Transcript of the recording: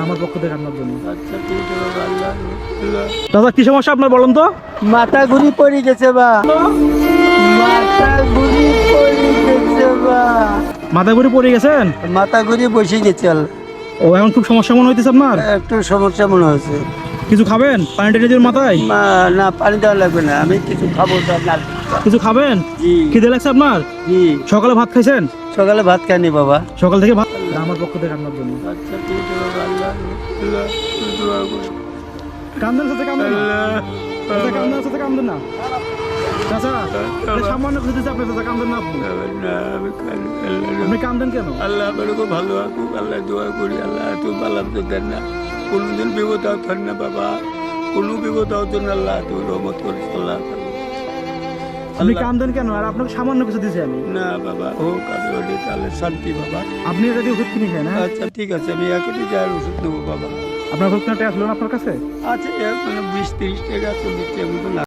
আমার পক্ষ থেকে আপনার জন্য। আচ্ছা ঠিক আছে বাবা, আল্লাহ আল্লাহ। দাদা কি সমস্যা আপনার বলেন তো? মাথা ঘুরি পড়ে গেছে বা, মাথা ঘুরি পড়ে গেছে বা, মাথা ঘুরে পড়ে গেছেন? মাথা ঘুরি বসে গেছে। ও এখন খুব সমস্যা মনে হইতেছে আপনার? একটু সমস্যা মনে হচ্ছে। কিছু খাবেন? পানি টেনে দিন মাথায়। না, পানি দেওয়া লাগবে না, আমি কিছু খাবো না। কিছু খাবেন? জি খিদে লাগছে আপনার? জি, সকালে ভাত খাইছেন? সকালে ভাত খাইনি বাবা। সকাল থেকে ভাত? আমার পক্ষ থেকে আপনার জন্য। আচ্ছা ঠিক আছে বাবা, আল্লাহ আল্লাহ, দোয়া করি। কান্দেন সাথে কান্দেন না। আল্লাহ চাচা কান্দেন সাথে কান্দেন না। চাচা এটা সামান্য কিছু দিচ্ছে, আপনি চাচা কান্দেন না। আপনি না, আমি খাইনি। আল্লাহ আপনি কান্দেন কেন? আল্লাহ আমাকে ভালো রাখুক, আল্লাহ দোয়া করি। আল্লাহ তুই বালাম তো দেন না, কোনোদিন বিপদ হতেন না বাবা, কোনো বিপদ হতো না। আল্লাহ তুই রহমত করিস। আল্লাহ আপনি কান্দেন কেন? আর আপনাকে সামান্য কিছু দিচ্ছি আমি। না বাবা, হোক, আমি ওটি তাহলে শান্তি বাবা। আপনি এটা দিয়ে ওষুধ কিনে খান। হ্যাঁ আচ্ছা ঠিক আছে, আমি এখনই যাই ওষুধ নেবো বাবা। আপনার ওষুধ কিনা টাকা ছিল না আপনার কাছে? আচ্ছা, 20-30 টাকা 40 টাকা মতো